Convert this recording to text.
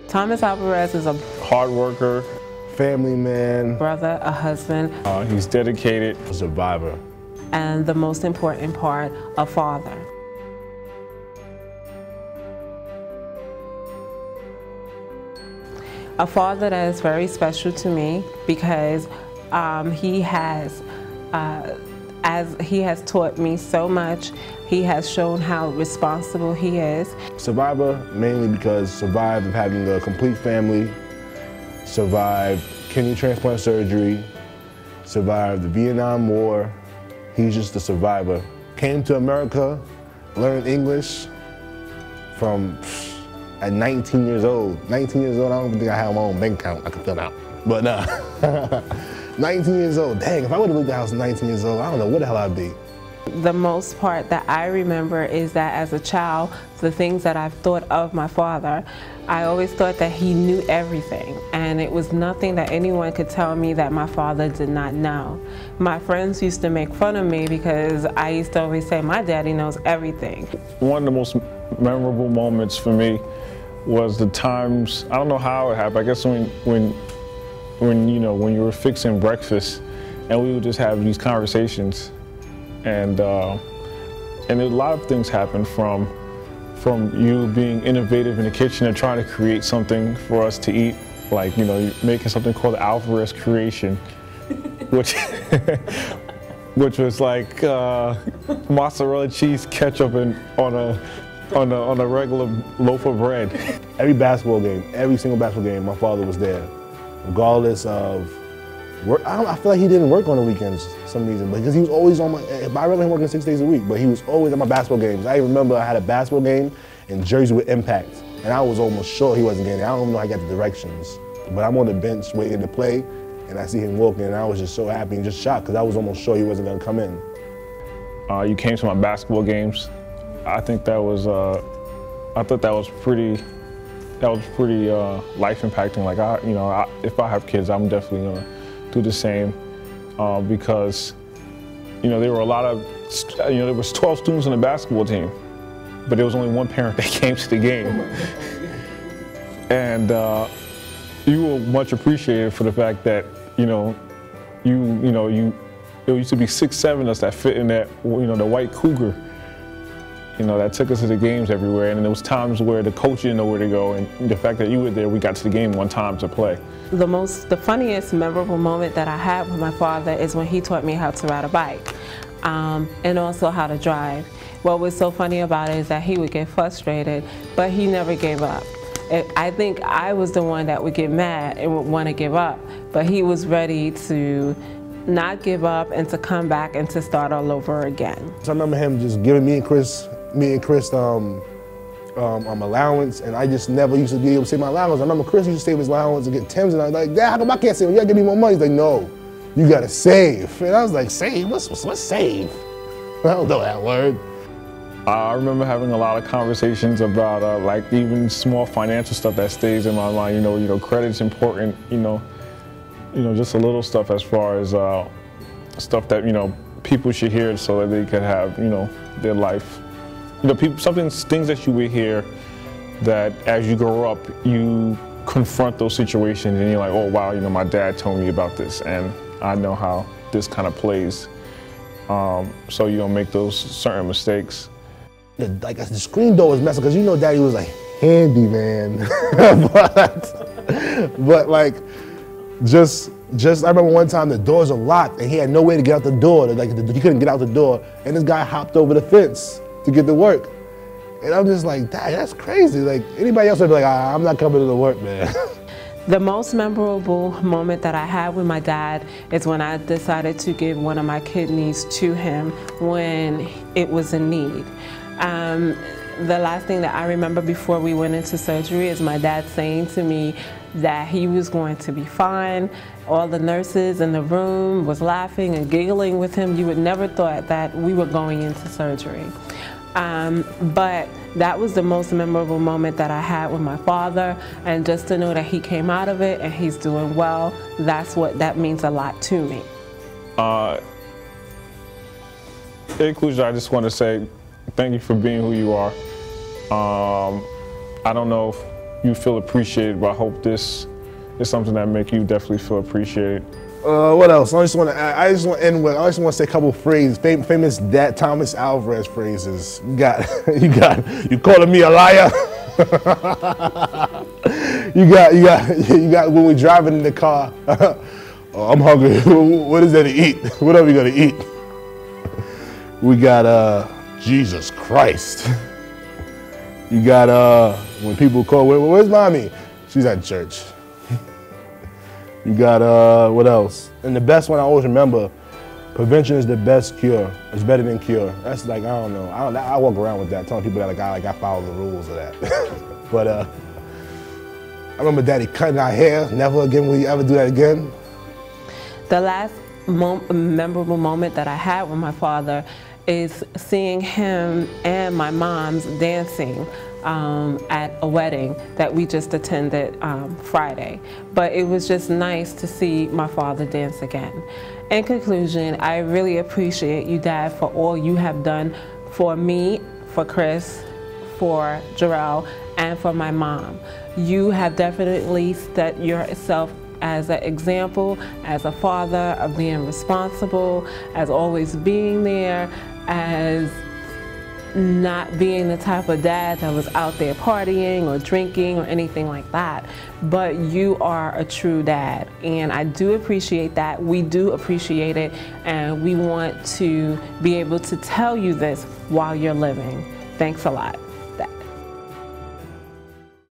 Thomas Alvarez is a hard worker, family man, brother, a husband. He's dedicated, a survivor, and the most important part, a father. A father that is very special to me because he has taught me so much. He has shown how responsible he is. Survivor mainly because survived of having a complete family, survived kidney transplant surgery, survived the Vietnam War. He's just a survivor. Came to America, learned English from at 19 years old. 19 years old, I don't think I had my own bank account I could fill out. But 19 years old, dang, if I would have lived the house at 19 years old, I don't know what the hell I'd be. The most part that I remember is that as a child, the things that I've thought of my father, I always thought that he knew everything, and it was nothing that anyone could tell me that my father did not know. My friends used to make fun of me because I used to always say, my daddy knows everything. One of the most memorable moments for me was the times, I don't know how it happened, I guess when you were fixing breakfast and we would just have these conversations, and a lot of things happen from you being innovative in the kitchen and trying to create something for us to eat, like you're making something called the Alvarez creation, which was like mozzarella cheese ketchup on a regular loaf of bread. Every basketball game, every single basketball game, my father was there, regardless of work. I feel like he didn't work on the weekends for some reason, because he was always on my, I remember him working 6 days a week, but he was always at my basketball games. I even remember I had a basketball game in Jersey with Impact, and I was almost sure he wasn't getting it. I don't even know how he got the directions, but I'm on the bench waiting to play, and I see him walking, and I was just so happy and just shocked, because I was almost sure he wasn't gonna come in. You came to my basketball games. I think that was, I thought that was pretty life impacting. Like if I have kids, I'm definitely gonna do the same, because there were a lot of, there was 12 students on the basketball team, but there was only one parent that came to the game. And you were much appreciated for the fact that there used to be 6, 7 of us that fit in that the white Cougar, that took us to the games everywhere. And there was times where the coach didn't know where to go, and the fact that you were there, we got to the game one time to play. The funniest memorable moment that I had with my father is when he taught me how to ride a bike, and also how to drive. What was so funny about it is that he would get frustrated, but he never gave up. I think I was the one that would get mad and would want to give up, but he was ready to not give up and to come back and to start all over again. So I remember him just giving me and Chris allowance, and I just never used to be able to save my allowance. I remember Chris used to save his allowance and get Tim's, and I was like, Dad, how come I can't save? You gotta give me more money. He's like, no, you gotta save. And I was like, save? What's save? I don't know that word. I remember having a lot of conversations about like even small financial stuff that stays in my mind. Credit's important. Just a little stuff as far as stuff that people should hear so that they could have their life. Things that you would hear that as you grow up you confront those situations and you're like, oh wow, my dad told me about this and I know how this kind of plays. So you don't make those certain mistakes. Like the screen door was messing, because Daddy was like handy, man. but like just I remember one time the doors were locked and he had no way to get out the door. Like he couldn't get out the door, and this guy hopped over the fence to get to work. And I'm just like, Dad, that's crazy. Like anybody else would be like, I'm not coming to work, man. The most memorable moment that I had with my dad is when I decided to give one of my kidneys to him when it was in need. The last thing that I remember before we went into surgery is my dad saying to me that he was going to be fine. All the nurses in the room was laughing and giggling with him. You would never thought that we were going into surgery. But that was the most memorable moment that I had with my father, and just to know that he came out of it and he's doing well, that means a lot to me. In conclusion, I just want to say thank you for being who you are. I don't know you feel appreciated, but I hope this is something that make you definitely feel appreciated. What else? I just want to end with. I just want to say a couple phrases, famous Dad Thomas Alvarez phrases. You calling me a liar? you got when we driving in the car. Oh, I'm hungry. What is there to eat? What are we gonna eat? We got Jesus Christ. You got when people call, where's mommy? She's at church. You got what else? And the best one I always remember, prevention is the best cure. It's better than cure. That's like, I don't know. I walk around with that, telling people that I follow the rules of that. But I remember Daddy cutting our hair. Never again will you ever do that again. The last memorable moment that I had with my father is seeing him and my mom's dancing at a wedding that we just attended Friday. But it was just nice to see my father dance again. In conclusion, I really appreciate you, Dad, for all you have done for me, for Chris, for Jarrell, and for my mom. You have definitely set yourself as an example, as a father, of being responsible, as always being there, as not being the type of dad that was out there partying or drinking or anything like that. But you are a true dad, and I do appreciate that. We do appreciate it, and we want to be able to tell you this while you're living. Thanks a lot.